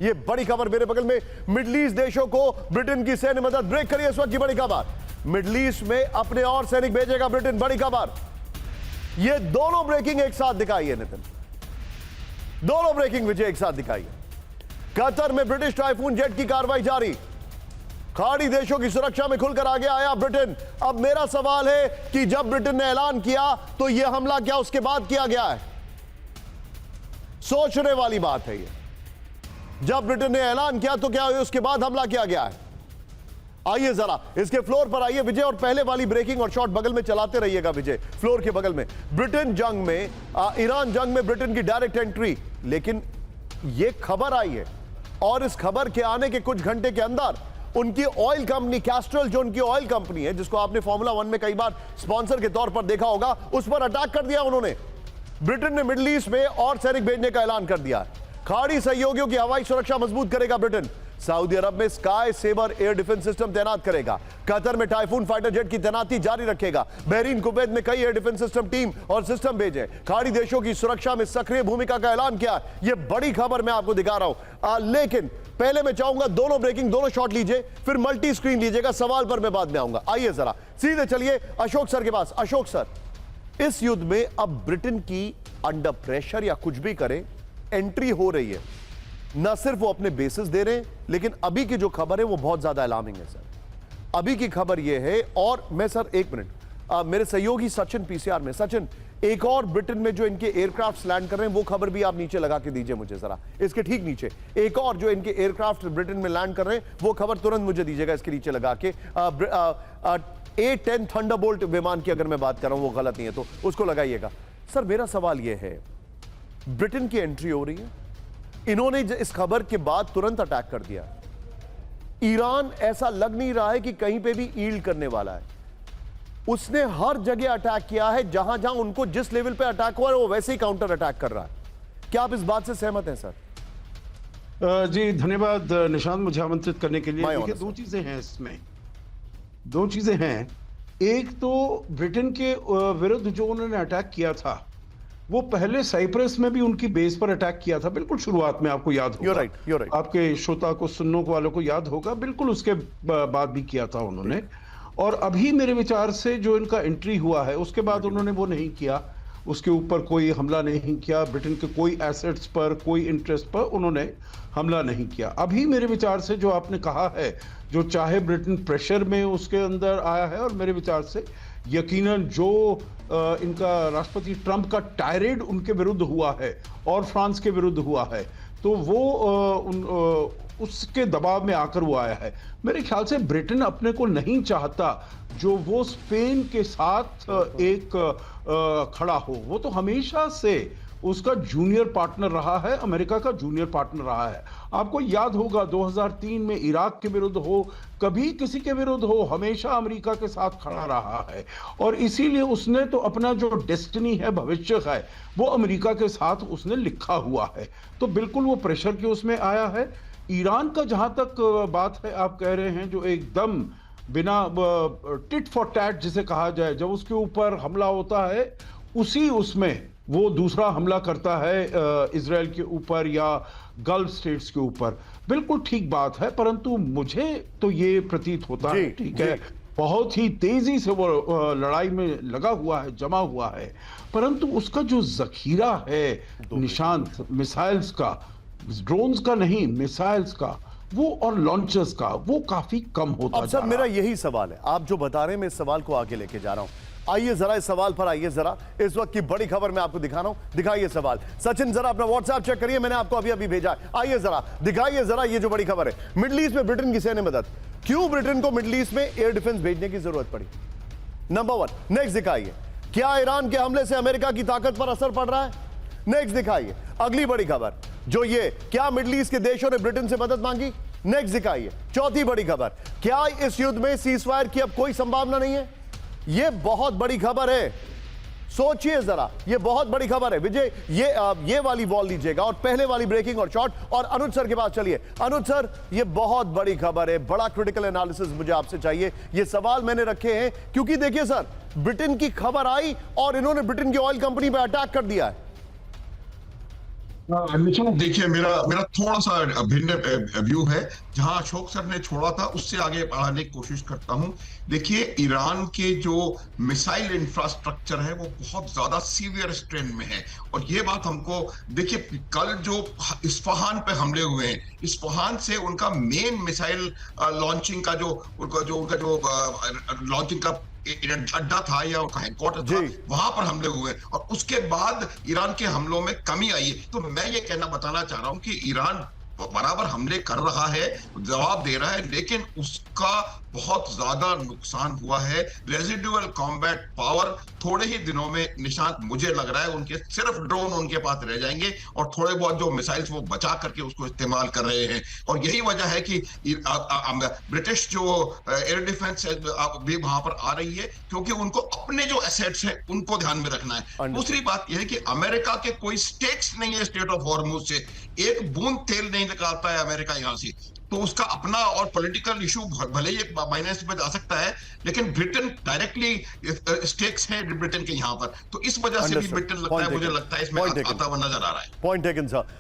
ये बड़ी खबर मेरे बगल में, मिडिल ईस्ट देशों को ब्रिटेन की सैन्य मदद। ब्रेक करिए इस वक्त की बड़ी खबर, मिडिल ईस्ट में अपने और सैनिक भेजेगा ब्रिटेन, बड़ी खबर। ये दोनों ब्रेकिंग एक साथ दिखाई है नितिन, दोनों ब्रेकिंग विजय एक साथ दिखाई है। कतर में ब्रिटिश टाइफून जेट की कार्रवाई जारी, खाड़ी देशों की सुरक्षा में खुलकर आगे आया ब्रिटेन। अब मेरा सवाल है कि जब ब्रिटेन ने ऐलान किया तो यह हमला क्या उसके बाद किया गया है? सोचने वाली बात है ये। जब ब्रिटेन ने ऐलान किया तो क्या उसके बाद हमला किया गया है? आइए जरा इसके फ्लोर पर आइए विजय, और पहले वाली ब्रेकिंग और शॉट बगल में चलाते रहिएगा विजय, फ्लोर के बगल में। ब्रिटेन जंग में, ईरान जंग में ब्रिटेन की डायरेक्ट एंट्री, लेकिन यह खबर आई है और इस खबर के आने के कुछ घंटे के अंदर उनकी ऑयल कंपनी कैस्ट्रल, जो उनकी ऑयल कंपनी है जिसको आपने फॉर्मूला 1 में कई बार स्पॉन्सर के तौर पर देखा होगा, उस पर अटैक कर दिया उन्होंने। ब्रिटेन ने मिडिल ईस्ट में और सैनिक भेजने का ऐलान कर दिया। खाड़ी सहयोगियों की हवाई सुरक्षा मजबूत करेगा ब्रिटेन। सऊदी अरब में sky sabre air defence system तैनात करेगा। कतर में टाइफून फाइटर जेट की तैनाती जारी रखेगा। बहरीन, कुवैत में कई एयर डिफेंस सिस्टम टीम और सिस्टम भेजे। खाड़ी देशों की सुरक्षा में सक्रिय भूमिका का ऐलान किया। यह बड़ी खबर मैं आपको दिखा रहा हूं, लेकिन पहले मैं चाहूंगा दोनों ब्रेकिंग, दोनों शॉट लीजिए, फिर मल्टी स्क्रीन लीजिएगा। सवाल पर मैं बाद में आऊंगा। आइए जरा सीधे चलिए अशोक सर के पास। अशोक सर, इस युद्ध में अब ब्रिटेन की अंडर प्रेशर या कुछ भी करें एंट्री हो रही है, ना सिर्फ वो अपने बेसिस दे रहे हैं, लेकिन अभी की जो खबर है वो बहुत ज्यादा अलार्मिंग है सर। अभी की खबर ये है, और मैं सर एक मिनट, मेरे सहयोगी सचिन पीसीआर में, सचिन एक और ब्रिटेन में जो इनके एयरक्राफ्ट लैंड कर रहे हैं वो खबर भी आप नीचे लगा के दीजिए मुझे जरा, इसके ठीक नीचे एक और जो इनके एयरक्राफ्ट ब्रिटेन में लैंड कर रहे हैं वो खबर तुरंत मुझे दीजिएगा इसके नीचे लगा के। A10 थंडरबोल्ट विमान की अगर मैं बात कर रहा हूं वो गलत नहीं है तो उसको लगाइएगा। सर मेरा सवाल यह है, ब्रिटेन की एंट्री हो रही है, इन्होंने इस खबर के बाद तुरंत अटैक कर दिया। ईरान ऐसा लग नहीं रहा है कि कहीं पे भी ईल्ड करने वाला है, उसने हर जगह अटैक किया है, जहां जहां उनको जिस लेवल पे अटैक हुआ है वो वैसे ही काउंटर अटैक कर रहा है। क्या आप इस बात से सहमत हैं सर? जी धन्यवाद निशांत, मुझे आमंत्रित करने के लिए। देखिए दो चीजें हैं इसमें, दो चीजें हैं। एक तो ब्रिटेन के विरुद्ध जो उन्होंने अटैक किया था वो पहले साइप्रस में भी उनकी बेस पर अटैक किया था, बिल्कुल शुरुआत में, आपको याद होगा। You're right. आपके श्रोता को, सुनने वालों को याद होगा, बिल्कुल उसके बाद भी किया था उन्होंने। और अभी मेरे विचार से जो इनका एंट्री हुआ है उसके बाद उन्होंने वो नहीं किया, उसके ऊपर कोई हमला नहीं किया, ब्रिटेन के कोई एसेट्स पर, कोई इंटरेस्ट पर उन्होंने हमला नहीं किया। अभी मेरे विचार से जो आपने कहा है, जो चाहे ब्रिटेन प्रेशर में उसके अंदर आया है, और मेरे विचार से यकीनन जो इनका राष्ट्रपति ट्रंप का टायरेड उनके विरुद्ध हुआ है और फ्रांस के विरुद्ध हुआ है, तो वो उसके दबाव में आकर वो आया है। मेरे ख्याल से ब्रिटेन अपने को नहीं चाहता जो वो स्पेन के साथ एक खड़ा हो। वो तो हमेशा से उसका जूनियर पार्टनर रहा है, अमेरिका का जूनियर पार्टनर रहा है। आपको याद होगा 2003 में इराक के विरुद्ध हो, कभी किसी के विरुद्ध हो, हमेशा अमेरिका के साथ खड़ा रहा है। और इसीलिए उसने तो अपना जो डेस्टिनी है, भविष्य है, वो अमेरिका के साथ उसने लिखा हुआ है। तो बिल्कुल वो प्रेशर के उसमें आया है। ईरान का जहां तक बात है, आप कह रहे हैं जो एकदम बिना टिट फॉर टैट जिसे कहा जाए, जब उसके ऊपर हमला होता है उसी उसमें वो दूसरा हमला करता है इजराइल के ऊपर या गल्फ स्टेट्स के ऊपर। बिल्कुल ठीक बात है, परंतु मुझे तो ये प्रतीत होता है, ठीक है, बहुत ही तेजी से वो लड़ाई में लगा हुआ है, जमा हुआ है, परंतु उसका जो जखीरा है निशांत, मिसाइल्स का, ड्रोन्स का नहीं, मिसाइल्स का, वो और लॉन्चर्स का, वो काफी कम होता जा रहा है। मेरा यही सवाल है, आप जो बता रहे हैं मैं इस सवाल को आगे लेके जा रहा हूं। आइए जरा इस सवाल पर आइए जरा, इस वक्त की बड़ी खबर मैं आपको दिखा रहा हूं। दिखाइए सवाल। सचिन जरा अपना व्हाट्सएप चेक करिए, मैंने आपको अभी अभी भेजा। आइए जरा दिखाइए जरा ये जो बड़ी खबर है, मिडिल ईस्ट में ब्रिटेन की सैन्य मदद। क्यों ब्रिटेन को मिडिल ईस्ट में एयर डिफेंस भेजने की जरूरत पड़ी? नंबर 1। नेक्स्ट दिखाइए, क्या ईरान के हमले से अमेरिका की ताकत पर असर पड़ रहा है? नेक्स्ट दिखाइए अगली बड़ी खबर, जो ये, क्या मिडिल ईस्ट के देशों ने ब्रिटेन से मदद मांगी? नेक्स्ट दिखाइए चौथी बड़ी खबर, क्या इस युद्ध में सीजफायर की अब कोई संभावना नहीं है? यह बहुत बड़ी खबर है, सोचिए जरा, यह बहुत बड़ी खबर है। विजय ये वाली वॉल लीजिएगा और पहले वाली ब्रेकिंग और शॉट, और अनुज सर के पास चलिए। अनुज सर, यह बहुत बड़ी खबर है, बड़ा क्रिटिकल एनालिसिस मुझे आपसे चाहिए। ये सवाल मैंने रखे हैं क्योंकि देखिए सर, ब्रिटेन की खबर आई और इन्होंने ब्रिटेन की ऑयल कंपनी पर अटैक कर दिया है। नितिन, देखिए, मेरा मेरा थोड़ा सा भिन्न व्यू है। जहां अशोक सर ने छोड़ा था उससे आगे बढ़ाने की कोशिश करता हूं। देखिए, ईरान के जो मिसाइल इंफ्रास्ट्रक्चर है वो बहुत ज्यादा सीवियर स्ट्रेन में है। और ये बात हमको, देखिए, कल जो इस्फहान पे हमले हुए हैं, इस्फहान से उनका मेन मिसाइल लॉन्चिंग का जो उनका जो लॉन्चिंग का अड्डा था या उनका हेडक्वार्टर था, वहां पर हमले हुए और उसके बाद ईरान के हमलों में कमी आई है। तो मैं ये बताना चाह रहा हूं कि ईरान बराबर हमले कर रहा है, जवाब दे रहा है, लेकिन उसका बहुत ज्यादा नुकसान हुआ है। रेजिडुअल कॉम्बैट पावर थोड़े ही दिनों में निशान, मुझे लग रहा है उनके सिर्फ ड्रोन उनके पास रह जाएंगे और थोड़े बहुत जो मिसाइल्स वो बचा करके उसको इस्तेमाल कर रहे हैं। और यही वजह है कि ब्रिटिश जो एयर डिफेंस भी वहां पर आ रही है, क्योंकि उनको अपने जो एसेट्स हैं उनको ध्यान में रखना है। दूसरी बात यह है कि अमेरिका के कोई स्टेक्स नहीं है स्टेट ऑफ हॉर्मुज से, एक बूंद तेल नहीं निकालता है अमेरिका यहां से, तो उसका अपना और पॉलिटिकल इशू भले ही एक माइनस में जा सकता है, लेकिन ब्रिटेन डायरेक्टली स्टेक्स है ब्रिटेन के यहां पर, तो इस वजह से भी ब्रिटेन लगता है, मुझे लगता है इसमें आता हुआ नजर आ रहा है। Point taken sir.